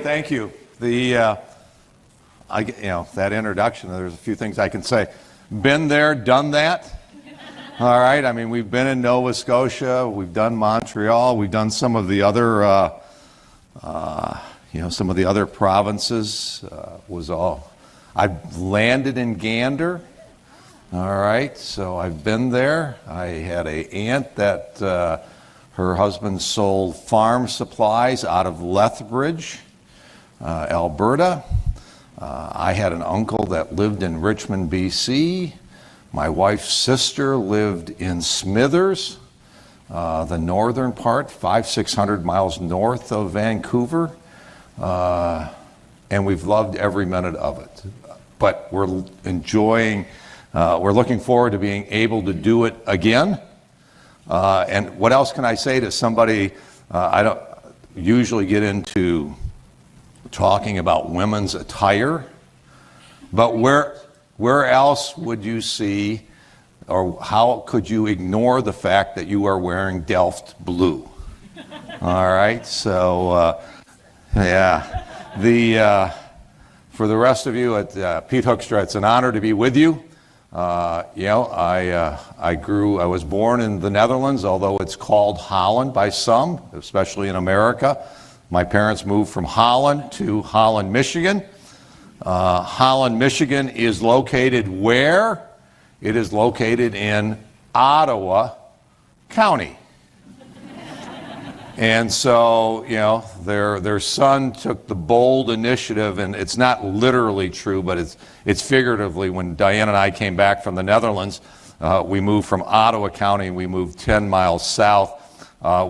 thank you. That introduction, there's a few things I can say. Been there, done that. All right, I mean, we've been in Nova Scotia, we've done Montreal, we've done some of the other, some of the other provinces. I've landed in Gander. All right, so I've been there. I had an aunt that her husband sold farm supplies out of Lethbridge, Alberta. I had an uncle that lived in Richmond, BC. My wife's sister lived in Smithers, the northern part, 500-600 miles north of Vancouver. And we've loved every minute of it. But we're enjoying, we're looking forward to being able to do it again. And what else can I say to somebody? I don't usually get into talking about women's attire, but where else would you see, or how could you ignore the fact that you are wearing Delft blue? All right, so for the rest of you at Pete Hoekstra, it's an honor to be with you. I was born in the Netherlands, although it's called Holland by some, especially in America. My parents moved from Holland to Holland, Michigan. Holland, Michigan is located where? It is located in Ottawa County. And so, their son took the bold initiative, and it's not literally true, but it's figuratively. When Diane and I came back from the Netherlands, we moved from Ottawa County, and we moved 10 miles south,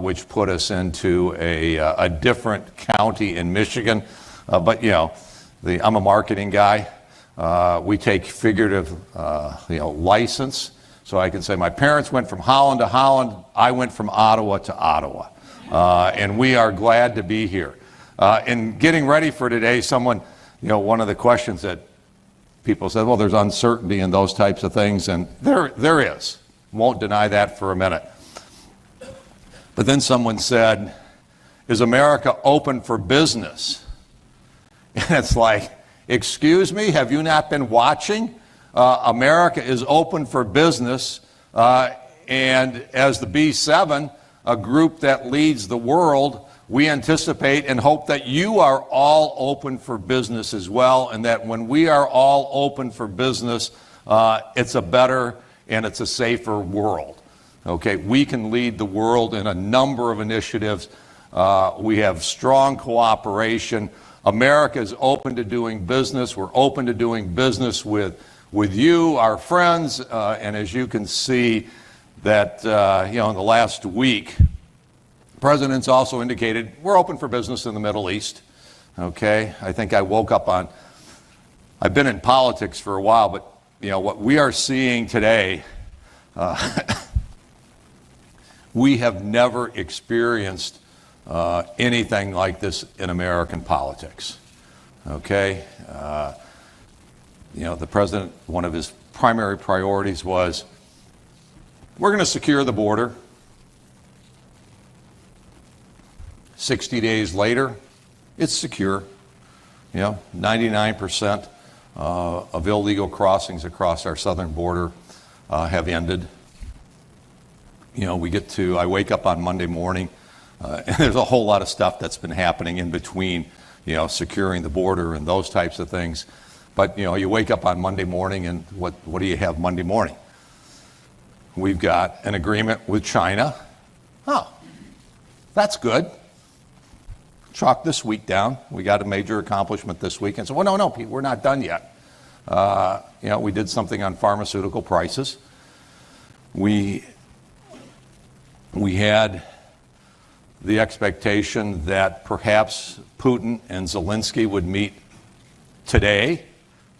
which put us into a different county in Michigan. But, I'm a marketing guy. We take figurative, license. So I can say my parents went from Holland to Holland. I went from Ottawa to Ottawa. And we are glad to be here. In getting ready for today, one of the questions that people said, well, there's uncertainty in those types of things, and there is. Won't deny that for a minute. But then someone said, is America open for business? And it's like, excuse me, have you not been watching? America is open for business, and as the B7, a group that leads the world, we anticipate and hope that you are all open for business as well, and that when we are all open for business, it's a better and it's a safer world. Okay, we can lead the world in a number of initiatives. We have strong cooperation. America is open to doing business. We're open to doing business with you, our friends, and as you can see, that in the last week, the president's also indicated we're open for business in the Middle East. Okay, I think I woke up on. I've been in politics for a while, but what we are seeing today, we have never experienced anything like this in American politics. Okay, the president, one of his primary priorities was, we're going to secure the border. 60 days later, it's secure. 99% of illegal crossings across our southern border have ended. I wake up on Monday morning, and there's a whole lot of stuff that's been happening in between, securing the border and those types of things. But, you wake up on Monday morning, and what do you have Monday morning? We've got an agreement with China. Oh, that's good. Chalk this week down. We got a major accomplishment this week. And so, well, no, Pete, we're not done yet. We did something on pharmaceutical prices. We had the expectation that perhaps Putin and Zelensky would meet today.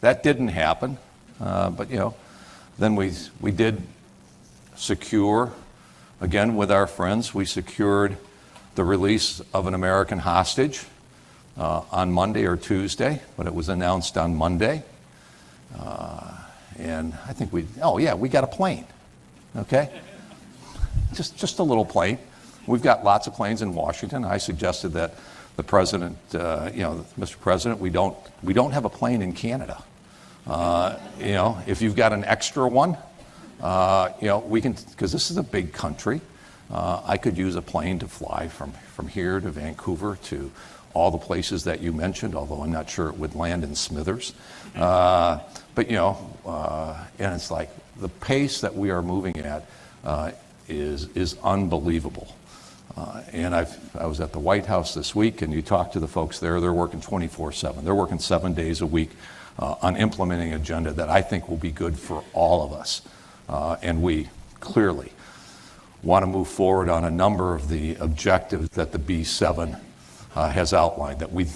That didn't happen. But then we did secure, again with our friends, we secured the release of an American hostage on Monday or Tuesday, but it was announced on Monday. And I think we got a plane, okay? Just a little plane. We've got lots of planes in Washington. I suggested that the president, Mr. President, we don't have a plane in Canada. If you've got an extra one, we can, because this is a big country. I could use a plane to fly from here to Vancouver to all the places that you mentioned, although I'm not sure it would land in Smithers. And it's like the pace that we are moving at is unbelievable. And I was at the White House this week, and you talk to the folks there, they're working 24/7. They're working 7 days a week on implementing an agenda that I think will be good for all of us. And we clearly want to move forward on a number of the objectives that the B7 has outlined that we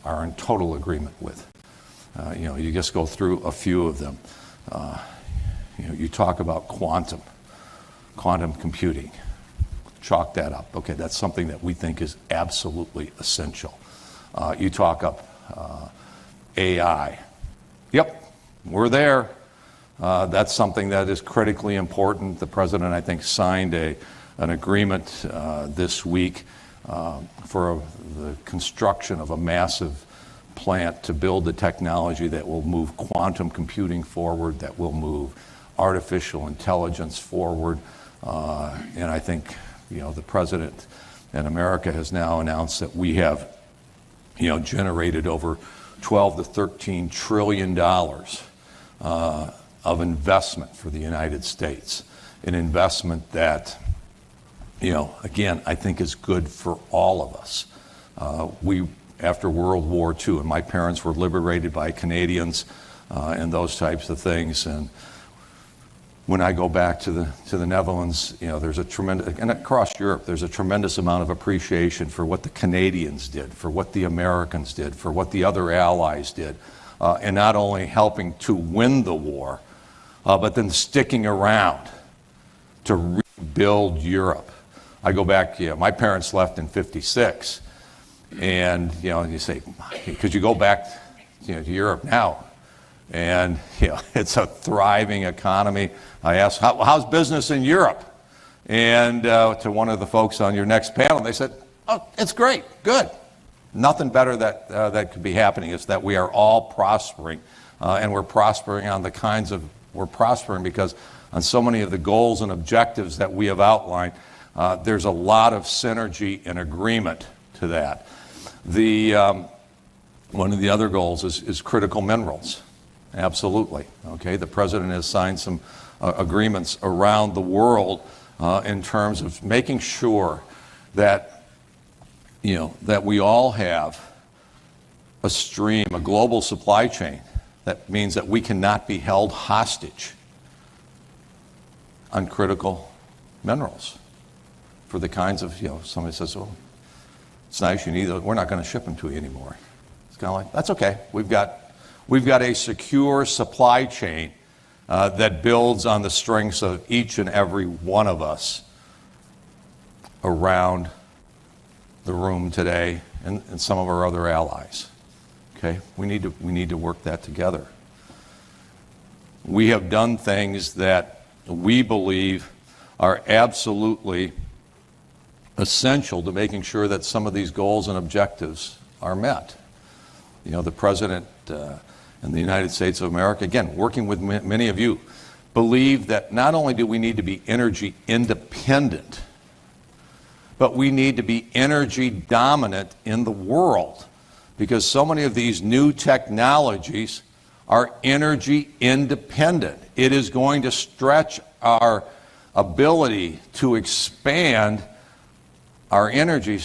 are in total agreement with. You just go through a few of them. You talk about quantum computing. Chalk that up. Okay, that's something that we think is absolutely essential. You talk up AI. Yep, we're there. That's something that is critically important. The president, I think, signed an agreement this week for the construction of a massive plant to build the technology that will move quantum computing forward, that will move artificial intelligence forward. And I think, the president and America has now announced that we have, generated over $12 to $13 trillion of investment for the United States. An investment that, again, I think is good for all of us. After World War II, and my parents were liberated by Canadians and those types of things. And when I go back to the Netherlands, there's a tremendous, and across Europe, there's a tremendous amount of appreciation for what the Canadians did, for what the Americans did, for what the other allies did, and not only helping to win the war, but then sticking around to rebuild Europe. I go back, my parents left in '56, and you say, because you go back to Europe now, and it's a thriving economy. I asked, how's business in Europe? And to one of the folks on your next panel, they said, oh, it's great, good. Nothing better that could be happening is that we are all prospering, and we're prospering on we're prospering because on so many of the goals and objectives that we have outlined, there's a lot of synergy and agreement to that. One of the other goals is critical minerals. Absolutely. Okay, the president has signed some agreements around the world in terms of making sure that that we all have a global supply chain. That means that we cannot be held hostage on critical minerals for the kinds of, somebody says, oh, it's nice, you need those. We're not going to ship them to you anymore. It's kind of like, that's okay. We've got a secure supply chain that builds on the strengths of each and every one of us around the room today and some of our other allies. Okay, we need to work that together. We have done things that we believe are absolutely essential to making sure that some of these goals and objectives are met. The president and the United States of America, again, working with many of you, believe that not only do we need to be energy independent, but we need to be energy dominant in the world, because so many of these new technologies are energy independent. It is going to stretch our ability to expand our energy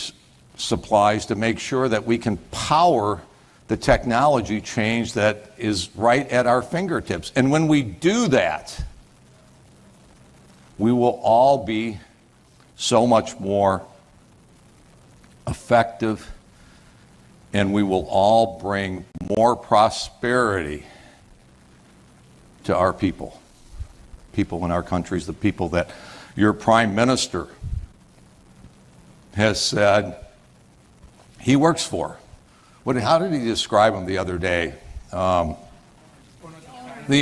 supplies to make sure that we can power the technology change that is right at our fingertips. And when we do that, we will all be so much more effective, and we will all bring more prosperity to our people in our countries, the people that your prime minister has said he works for. How did he describe them the other day? The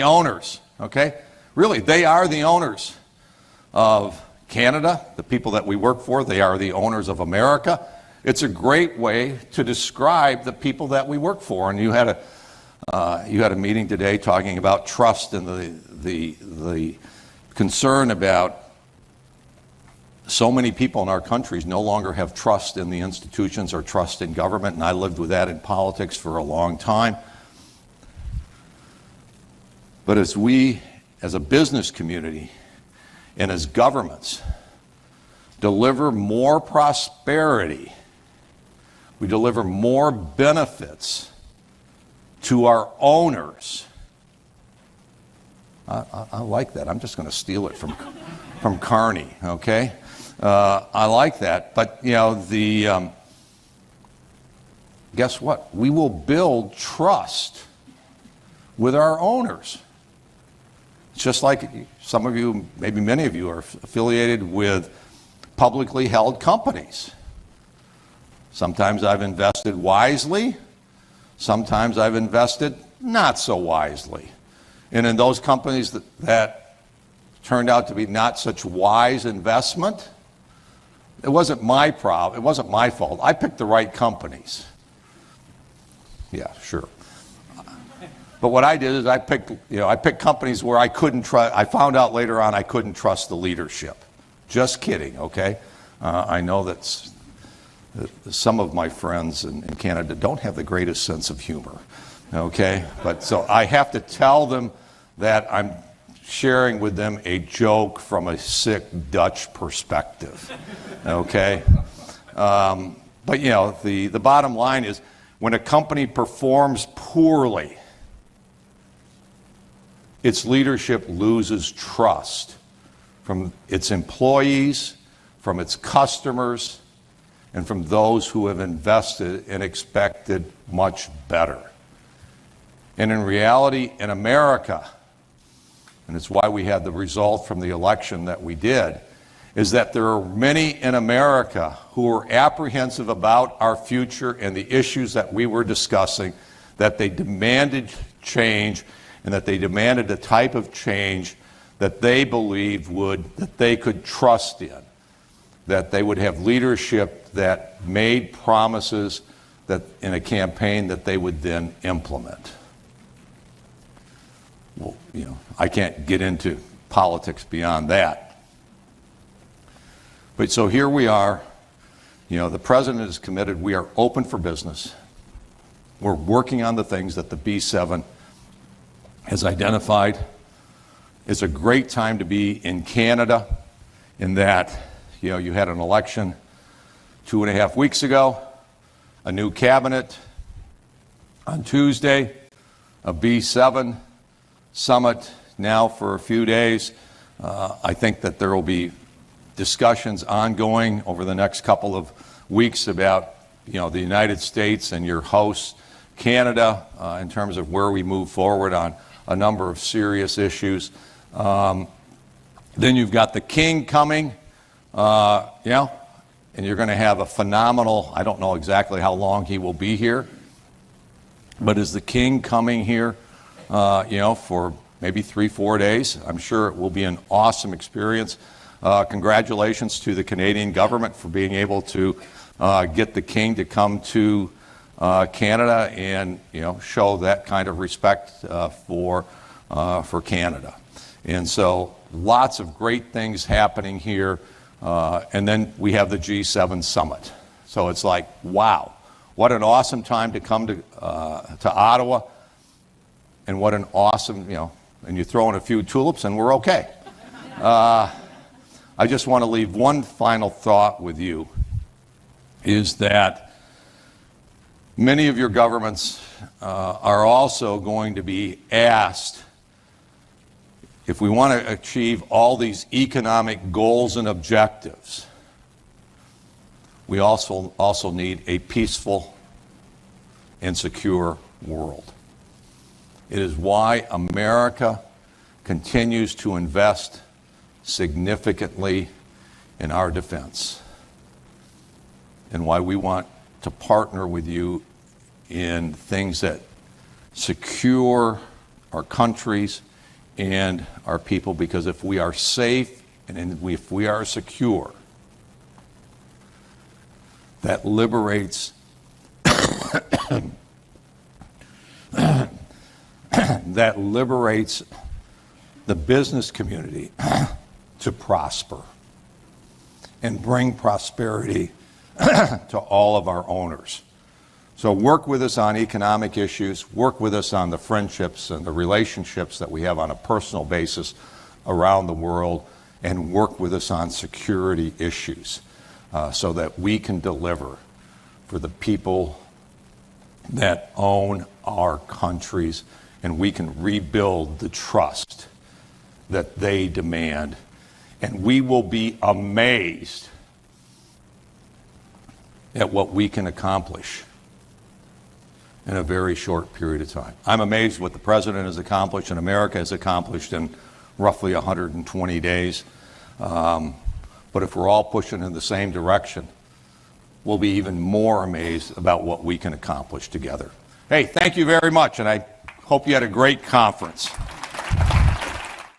owners, okay? Really, they are the owners of Canada, the people that we work for. They are the owners of America. it's a great way to describe the people that we work for. And you had a meeting today talking about trust and the concern about so many people in our countries no longer have trust in the institutions or trust in government, and I lived with that in politics for a long time. But as we, as a business community and as governments, deliver more prosperity, we deliver more benefits to our owners. I like that. I'm just going to steal it from Carney, okay? I like that. But, you know, guess what? We will build trust with our owners. It's just like some of you, maybe many of you, are affiliated with publicly held companies. Sometimes I've invested wisely. Sometimes I've invested not so wisely. And in those companies that turned out to be not such wise investment, it wasn't my problem. It wasn't my fault. I picked the right companies. Yeah, sure. But what I did is I picked companies where I couldn't trust. I found out later on I couldn't trust the leadership. Just kidding, okay? I know that some of my friends in Canada don't have the greatest sense of humor, okay? But so I have to tell them that I'm sharing with them a joke from a sick Dutch perspective, okay? But you know, the bottom line is when a company performs poorly, its leadership loses trust from its employees, from its customers, and from those who have invested and expected much better. And in reality, in America, and it's why we had the result from the election that we did, is that there are many in America who are apprehensive about our future and the issues that we were discussing, that they demanded change, and that they demanded a type of change that they believed that they could trust in, that they would have leadership that made promises that in a campaign that they would then implement. Well, you know, I can't get into politics beyond that. But so here we are. You know, the president is committed. We are open for business. We're working on the things that the B7 has identified. It's a great time to be in Canada in that, you know, you had an election 2.5 weeks ago, a new cabinet on Tuesday, a B7 summit now for a few days. I think that there will be discussions ongoing over the next couple of weeks about, you know, the United States and your host, Canada, in terms of where we move forward on a number of serious issues. Then you've got the King coming, and you're going to have a phenomenal, I don't know exactly how long he will be here, but is the King coming here, for maybe 3-4 days? I'm sure it will be an awesome experience. Congratulations to the Canadian government for being able to get the King to come to Canada and, you know, show that kind of respect for Canada. And so lots of great things happening here. And then we have the G7 summit. So it's like, wow, what an awesome time to come to Ottawa. And what an awesome, and you throw in a few tulips and we're okay. I just want to leave one final thought with you, is that many of your governments are also going to be asked, if we want to achieve all these economic goals and objectives, we also need a peaceful and secure world. It is why America continues to invest significantly in our defense, and why we want to partner with you in things that secure our countries and our people, because if we are safe and if we are secure, that liberates that liberates the business community to prosper and bring prosperity to all of our owners. So work with us on economic issues, work with us on the friendships and the relationships that we have on a personal basis around the world, and work with us on security issues so that we can deliver for the people that own our countries, and we can rebuild the trust that they demand. And we will be amazed at what we can accomplish in a very short period of time. I'm amazed what the President has accomplished and America has accomplished in roughly 120 days. But if we're all pushing in the same direction, we'll be even more amazed about what we can accomplish together. Hey, thank you very much, and I hope you had a great conference.